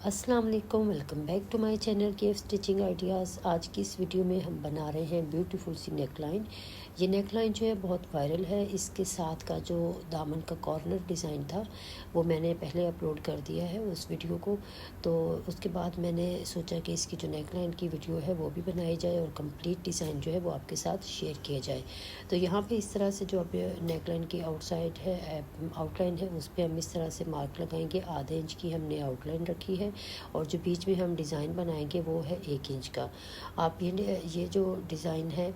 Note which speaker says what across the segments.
Speaker 1: अस्सलाम वालेकुम, welcome back to my channel केफ स्टिचिंग आइडियाज़। आज की इस वीडियो में हम बना रहे हैं ब्यूटीफुल सी नेकलाइन। ये नेकलाइन जो है बहुत वायरल है। इसके साथ का जो दामन का कॉर्नर डिज़ाइन था वो मैंने पहले अपलोड कर दिया है उस वीडियो को। तो उसके बाद मैंने सोचा कि इसकी जो नेकलाइन की वीडियो है वो भी बनाई जाए और कंप्लीट डिज़ाइन जो है वो आपके साथ शेयर किया जाए। तो यहाँ पे इस तरह से जो अब नेकलाइन की आउटसाइड है आउटलाइन है उस पर हम इस तरह से मार्क लगाएंगे। आधे इंच की हमने आउटलाइन रखी है और जो बीच में हम डिज़ाइन बनाएंगे वो है 1 इंच का। आप ये जो डिज़ाइन है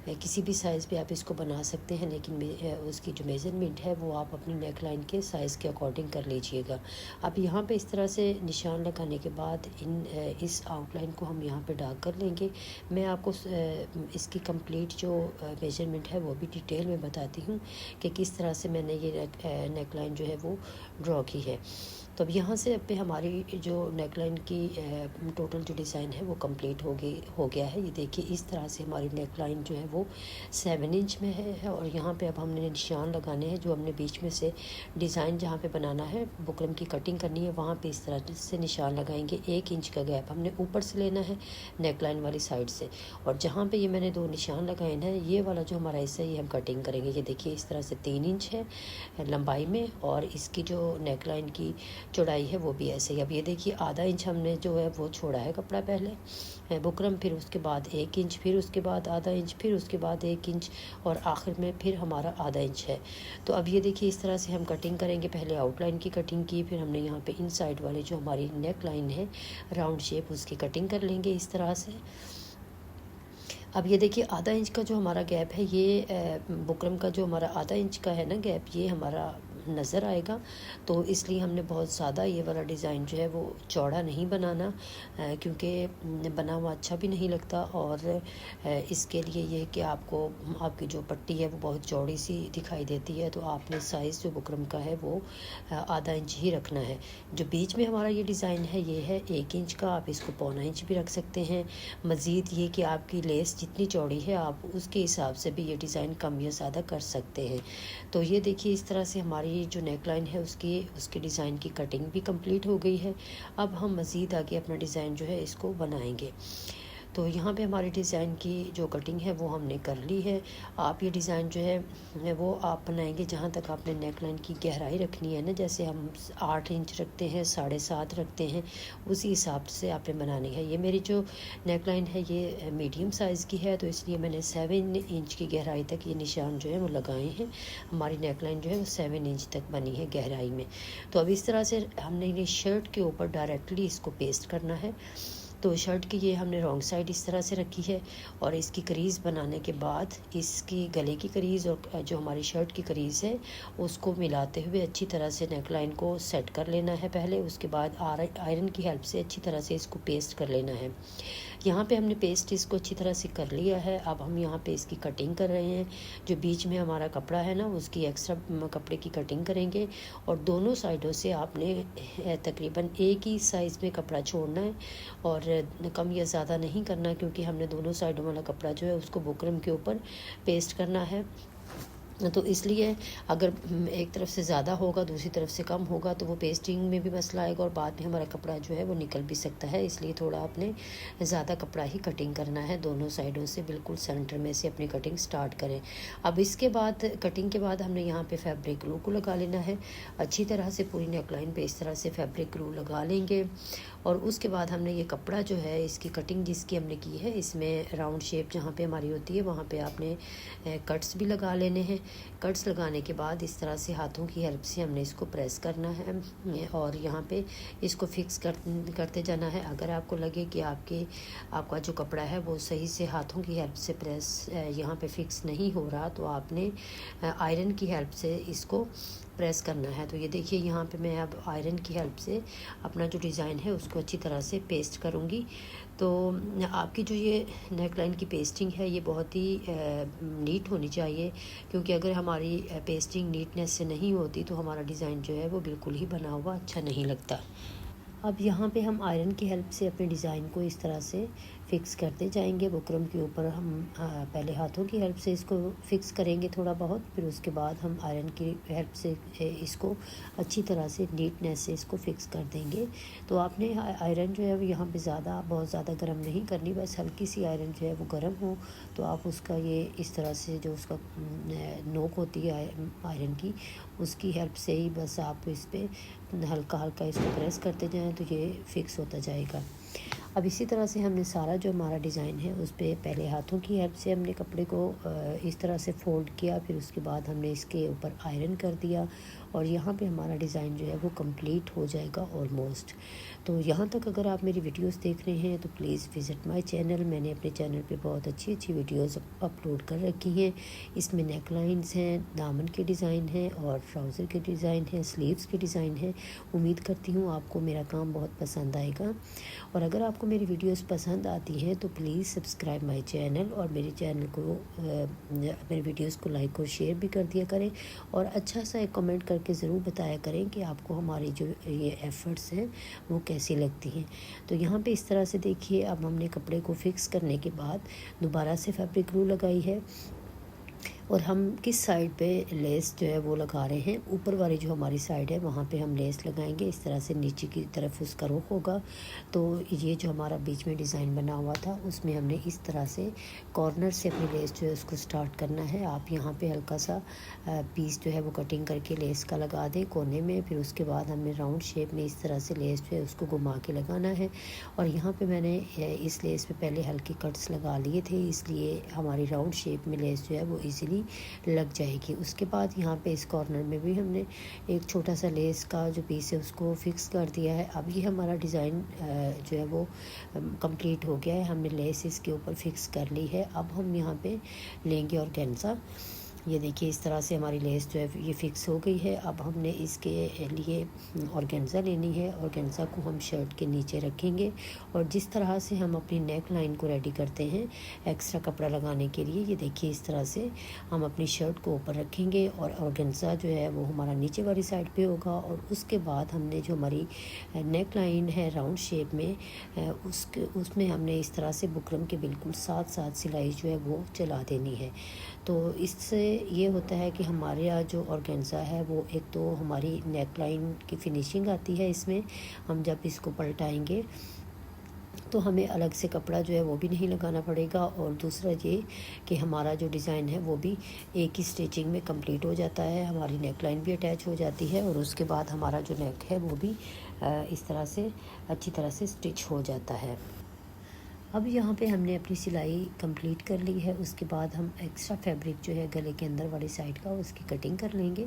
Speaker 1: किसी भी साइज़ पे आप इसको बना सकते हैं, लेकिन उसकी जो मेज़रमेंट है वो आप अपनी नेकलाइन के साइज़ के अकॉर्डिंग कर लीजिएगा। अब यहाँ पे इस तरह से निशान लगाने के बाद इस आउटलाइन को हम यहाँ पे डार्क कर लेंगे। मैं आपको इसकी कंप्लीट जो मेज़रमेंट है वो भी डिटेल में बताती हूँ कि किस तरह से मैंने ये नेकलाइन जो है वो ड्रॉ की है। तो अब यहाँ से पे हमारी जो नेकलाइन की टोटल जो डिज़ाइन है वो कंप्लीट हो गया है। ये देखिए इस तरह से हमारी नेकलाइन जो है वो 7 इंच में है और यहाँ पे अब हमने निशान लगाने हैं। जो हमने बीच में से डिज़ाइन जहाँ पे बनाना है, बुकरम की कटिंग करनी है, वहाँ पे इस तरह से निशान लगाएंगे। 1 इंच का गैप हमने ऊपर से लेना है नेकलाइन वाली साइड से, और जहाँ पे ये मैंने 2 निशान लगाए हैं ये वाला जो हमारा हिस्सा ये हम कटिंग करेंगे। ये देखिए इस तरह से 3 इंच है लंबाई में और इसकी जो नेकलाइन की चौड़ाई है वो भी ऐसे ही। अब ये देखिए आधा इंच हमने जो है वो छोड़ा है कपड़ा पहले बुकरम, फिर उसके बाद 1 इंच, फिर उसके बाद आधा इंच, फिर उसके बाद 1 इंच और आखिर में फिर हमारा आधा इंच है। तो अब ये देखिए इस तरह से हम कटिंग करेंगे। पहले आउटलाइन की कटिंग की, फिर हमने यहाँ पे इनसाइड वाले जो हमारी नेक लाइन है राउंड शेप उसकी कटिंग कर लेंगे इस तरह से। अब ये देखिए आधा इंच का जो हमारा गैप है ये बुकरम का जो हमारा आधा इंच का है ना गैप, ये हमारा नज़र आएगा। तो इसलिए हमने बहुत ज़्यादा ये वाला डिज़ाइन जो है वो चौड़ा नहीं बनाना, क्योंकि बना हुआ अच्छा भी नहीं लगता। और इसके लिए ये कि आपकी जो पट्टी है वो बहुत चौड़ी सी दिखाई देती है। तो आपने साइज़ जो बुकरम का है वो आधा इंच ही रखना है। जो बीच में हमारा ये डिज़ाइन है ये है 1 इंच का, आप इसको पौना इंच भी रख सकते हैं। मज़ीद ये कि आपकी लेस जितनी चौड़ी है आप उसके हिसाब से भी ये डिज़ाइन कम या ज़्यादा कर सकते हैं। तो ये देखिए इस तरह से हमारी जो नेकलाइन है उसकी डिज़ाइन की कटिंग भी कंप्लीट हो गई है। अब हम मज़ीद आगे अपना डिज़ाइन जो है इसको बनाएंगे। तो यहाँ पे हमारी डिज़ाइन की जो कटिंग है वो हमने कर ली है। आप ये डिज़ाइन जो है वो आप बनाएंगे जहाँ तक आपने नेकलाइन की गहराई रखनी है ना, जैसे हम 8 इंच रखते हैं, 7.5 रखते हैं, उसी हिसाब से आपने बनानी है। ये मेरी जो नेकलाइन है ये मीडियम साइज़ की है, तो इसलिए मैंने 7 इंच की गहराई तक ये निशान जो है वो लगाए हैं। हमारी नेकलाइन जो है वो 7 इंच तक बनी है गहराई में। तो अब इस तरह से हमने ये शर्ट के ऊपर डायरेक्टली इसको पेस्ट करना है। तो शर्ट की ये हमने रॉन्ग साइड इस तरह से रखी है और इसकी करीज़ बनाने के बाद इसकी गले की करीज़ और जो हमारी शर्ट की करीज़ है उसको मिलाते हुए अच्छी तरह से नेकलाइन को सेट कर लेना है पहले। उसके बाद आयरन की हेल्प से अच्छी तरह से इसको पेस्ट कर लेना है। यहाँ पे हमने पेस्ट इसको अच्छी तरह से कर लिया है। अब हम यहाँ पे इसकी कटिंग कर रहे हैं। जो बीच में हमारा कपड़ा है ना उसकी एक्स्ट्रा कपड़े की कटिंग करेंगे और दोनों साइडों से आपने तकरीबन एक ही साइज़ में कपड़ा छोड़ना है और कम या ज़्यादा नहीं करना, क्योंकि हमने दोनों साइडों वाला कपड़ा जो है उसको बुकरम के ऊपर पेस्ट करना है। तो इसलिए अगर एक तरफ से ज़्यादा होगा दूसरी तरफ से कम होगा तो वो पेस्टिंग में भी मसला आएगा और बाद में हमारा कपड़ा जो है वो निकल भी सकता है। इसलिए थोड़ा आपने ज़्यादा कपड़ा ही कटिंग करना है, दोनों साइडों से बिल्कुल सेंटर में से अपनी कटिंग स्टार्ट करें। अब इसके बाद कटिंग के बाद हमने यहाँ पे फैब्रिक ग्लू को लगा लेना है अच्छी तरह से। पूरी नेकलाइन पे इस तरह से फैब्रिक ग्लू लगा लेंगे और उसके बाद हमने ये कपड़ा जो है इसकी कटिंग जिसकी हमने की है इसमें राउंड शेप जहाँ पे हमारी होती है वहाँ पे आपने कट्स भी लगा लेने हैं। कट्स लगाने के बाद इस तरह से हाथों की हेल्प से हमने इसको प्रेस करना है और यहाँ पे इसको फिक्स करते जाना है। अगर आपको लगे कि आपका जो कपड़ा है वो सही से हाथों की हेल्प से प्रेस यहाँ पे फिक्स नहीं हो रहा तो आपने आयरन की हेल्प से इसको प्रेस करना है। तो ये देखिए यहाँ पे मैं अब आयरन की हेल्प से अपना जो डिज़ाइन है उसको अच्छी तरह से पेस्ट करूँगी। तो आपकी जो ये नेकलाइन की पेस्टिंग है ये बहुत ही नीट होनी चाहिए, क्योंकि अगर हमारी पेस्टिंग नीटनेस से नहीं होती तो हमारा डिज़ाइन जो है वो बिल्कुल ही बना हुआ अच्छा नहीं लगता। अब यहाँ पे हम आयरन की हेल्प से अपने डिज़ाइन को इस तरह से फिक्स करते जाएंगे। बुकरम के ऊपर हम पहले हाथों की हेल्प से इसको फिक्स करेंगे थोड़ा बहुत, फिर उसके बाद हम आयरन की हेल्प से इसको अच्छी तरह से नीटनेस से इसको फिक्स कर देंगे। तो आपने आयरन जो है वो यहाँ पे बहुत ज़्यादा गर्म नहीं करनी, बस हल्की सी आयरन जो है वो गर्म हो तो आप उसका ये इस तरह से जो उसका नोक होती है आयरन की, उसकी हेल्प से ही बस आप इस पर हल्का हल्का इसको प्रेस करते जाएं तो ये फिक्स होता जाएगा। अब इसी तरह से हमने सारा जो हमारा डिज़ाइन है उस पर पहले हाथों की हेल्प से हमने कपड़े को इस तरह से फ़ोल्ड किया, फिर उसके बाद हमने इसके ऊपर आयरन कर दिया और यहाँ पे हमारा डिज़ाइन जो है वो कंप्लीट हो जाएगा ऑलमोस्ट। तो यहाँ तक अगर आप मेरी वीडियोस देख रहे हैं तो प्लीज़ विज़िट माय चैनल। मैंने अपने चैनल पे बहुत अच्छी अच्छी वीडियोस अपलोड कर रखी हैं। इसमें नेक लाइन्स हैं, दामन के डिज़ाइन हैं और ट्राउज़र के डिज़ाइन हैं, स्लीव्स के डिज़ाइन हैं। उम्मीद करती हूँ आपको मेरा काम बहुत पसंद आएगा और अगर आपको मेरी वीडियोस पसंद आती हैं तो प्लीज़ सब्सक्राइब माय चैनल और मेरे चैनल को मेरे वीडियोस को लाइक और शेयर भी कर दिया करें और अच्छा सा एक कमेंट करके ज़रूर बताया करें कि आपको हमारी जो ये एफ़र्ट्स हैं वो कैसी लगती हैं। तो यहाँ पे इस तरह से देखिए, अब हमने कपड़े को फिक्स करने के बाद दोबारा से फैब्रिक ग्लू लगाई है और हम किस साइड पे लेस जो है वो लगा रहे हैं, ऊपर वाली जो हमारी साइड है वहाँ पे हम लेस लगाएंगे। इस तरह से नीचे की तरफ उसका रुख होगा। तो ये जो हमारा बीच में डिज़ाइन बना हुआ था उसमें हमने इस तरह से कॉर्नर से अपनी लेस जो है उसको स्टार्ट करना है। आप यहाँ पे हल्का सा पीस जो है वो कटिंग करके लेस का लगा दें कोने में, फिर उसके बाद हमने राउंड शेप में इस तरह से लेस जो है उसको घुमा के लगाना है। और यहाँ पे मैंने इस लेस पे पहले हल्के कट्स लगा लिए थे, इसलिए हमारी राउंड शेप में लेस जो है वो इजीली लग जाएगी। उसके बाद यहाँ पे इस कॉर्नर में भी हमने एक छोटा सा लेस का जो पीस है उसको फिक्स कर दिया है। अब ये हमारा डिज़ाइन जो है वो कंप्लीट हो गया है। हमने लेस इसके ऊपर फिक्स कर ली है। अब हम यहाँ पे लेंगे ऑर्गेन्जा। ये देखिए इस तरह से हमारी लेस जो है ये फ़िक्स हो गई है। अब हमने इसके लिए ऑर्गेन्जा लेनी है। ऑर्गेन्जा को हम शर्ट के नीचे रखेंगे और जिस तरह से हम अपनी नेक लाइन को रेडी करते हैं एक्स्ट्रा कपड़ा लगाने के लिए, ये देखिए इस तरह से हम अपनी शर्ट को ऊपर रखेंगे और ऑर्गेन्जा जो है वो हमारा नीचे वाली साइड पे होगा और उसके बाद हमने जो हमारी नेक लाइन है राउंड शेप में उसमें हमने इस तरह से बुकरम के बिल्कुल साथ साथ सिलाई जो है वो चला देनी है। तो इससे ये होता है कि हमारे यहाँ जो ऑर्गेन्जा है वो एक तो हमारी नेक लाइन की फिनिशिंग आती है, इसमें हम जब इसको पलटाएंगे तो हमें अलग से कपड़ा जो है वो भी नहीं लगाना पड़ेगा और दूसरा ये कि हमारा जो डिज़ाइन है वो भी एक ही स्टिचिंग में कंप्लीट हो जाता है। हमारी नेक लाइन भी अटैच हो जाती है और उसके बाद हमारा जो नेक है वो भी इस तरह से अच्छी तरह से स्टिच हो जाता है। अब यहाँ पे हमने अपनी सिलाई कंप्लीट कर ली है। उसके बाद हम एक्स्ट्रा फैब्रिक जो है गले के अंदर वाली साइड का उसकी कटिंग कर लेंगे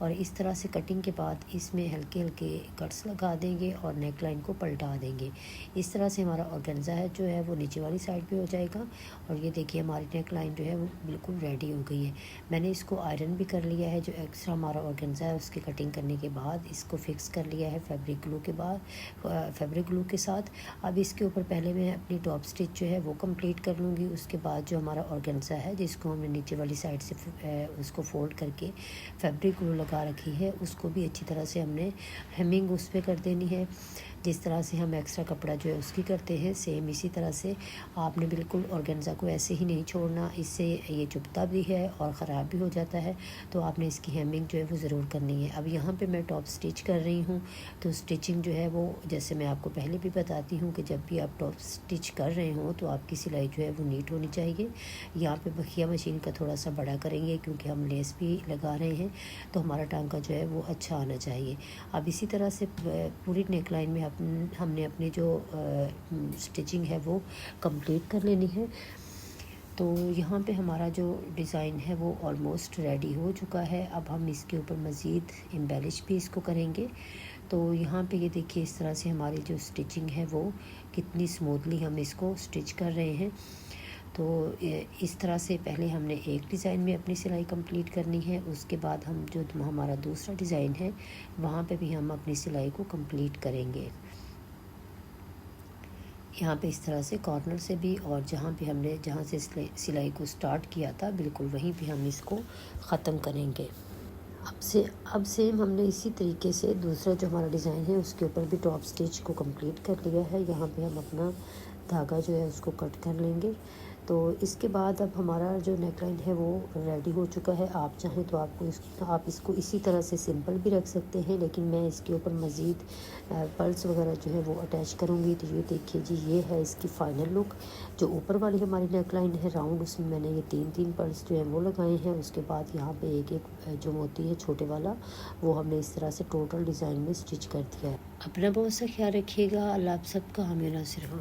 Speaker 1: और इस तरह से कटिंग के बाद इसमें हल्के हल्के कट्स लगा देंगे और नेक लाइन को पलटा देंगे। इस तरह से हमारा ऑर्गेन्जा है जो है वो नीचे वाली साइड पे हो जाएगा और ये देखिए हमारी नेक लाइन जो है वो बिल्कुल रेडी हो गई है। मैंने इसको आयरन भी कर लिया है। जो एक्स्ट्रा हमारा ऑर्गेन्जा है उसकी कटिंग करने के बाद इसको फिक्स कर लिया है फैब्रिक ग्लू के साथ। अब इसके ऊपर पहले मैं अपनी टॉप स्टिच जो है वो कंप्लीट कर लूँगी। उसके बाद जो हमारा ऑर्गेन्जा है जिसको हमने नीचे वाली साइड से उसको फोल्ड करके फैब्रिक ग्लू लगा रखी है उसको भी अच्छी तरह से हमने हेमिंग उस पर कर देनी है। जिस तरह से हम एक्स्ट्रा कपड़ा जो है उसकी करते हैं सेम इसी तरह से आपने बिल्कुल ऑर्गेन्जा को ऐसे ही नहीं छोड़ना, इससे ये चुभता भी है और ख़राब भी हो जाता है। तो आपने इसकी हेमिंग जो है वो ज़रूर करनी है। अब यहाँ पे मैं टॉप स्टिच कर रही हूँ तो स्टिचिंग जो है वो जैसे मैं आपको पहले भी बताती हूँ कि जब भी आप टॉप स्टिच कर रहे हो तो आपकी सिलाई जो है वो नीट होनी चाहिए। यहाँ पे बखिया मशीन का थोड़ा सा बड़ा करेंगे क्योंकि हम लेस भी लगा रहे हैं तो हमारा टांका जो है वो अच्छा आना चाहिए। अब इसी तरह से पूरी नेक लाइन में हमने अपनी जो स्टिचिंग है वो कंप्लीट कर लेनी है। तो यहाँ पे हमारा जो डिज़ाइन है वो ऑलमोस्ट रेडी हो चुका है। अब हम इसके ऊपर मज़ीद एम्बेलिश भी इसको करेंगे। तो यहाँ पे ये देखिए इस तरह से हमारी जो स्टिचिंग है वो कितनी स्मूथली हम इसको स्टिच कर रहे हैं। तो इस तरह से पहले हमने एक डिज़ाइन में अपनी सिलाई कंप्लीट करनी है। उसके बाद हम जो हमारा दूसरा डिज़ाइन है वहाँ पे भी हम अपनी सिलाई को कंप्लीट करेंगे। यहाँ पे इस तरह से कॉर्नर से भी और जहाँ से सिलाई को स्टार्ट किया था बिल्कुल वहीं पे हम इसको ख़त्म करेंगे। अब सेम हमने इसी तरीके से दूसरा जो हमारा डिज़ाइन है उसके ऊपर भी टॉप स्टिच को कंप्लीट कर लिया है। यहाँ पे हम अपना धागा जो है उसको कट कर लेंगे। तो इसके बाद अब हमारा जो नेकलाइन है वो रेडी हो चुका है। आप चाहें तो आप इसको इसी तरह से सिंपल भी रख सकते हैं, लेकिन मैं इसके ऊपर मज़ीद पर्ल्स वगैरह जो है वो अटैच करूँगी। तो ये देखिए जी, ये है इसकी फ़ाइनल लुक। जो ऊपर वाली हमारी नेकलाइन है राउंड, उसमें मैंने ये 3-3 पर्ल्स जो है वो लगाए हैं। उसके बाद यहाँ पे एक जो मोती है छोटे वाला, वो हमने इस तरह से टोटल डिज़ाइन में स्टिच कर दिया है। अपना बहुत सा ख्याल रखिएगा। अल्लाह आप सबका हमें नासिर हो।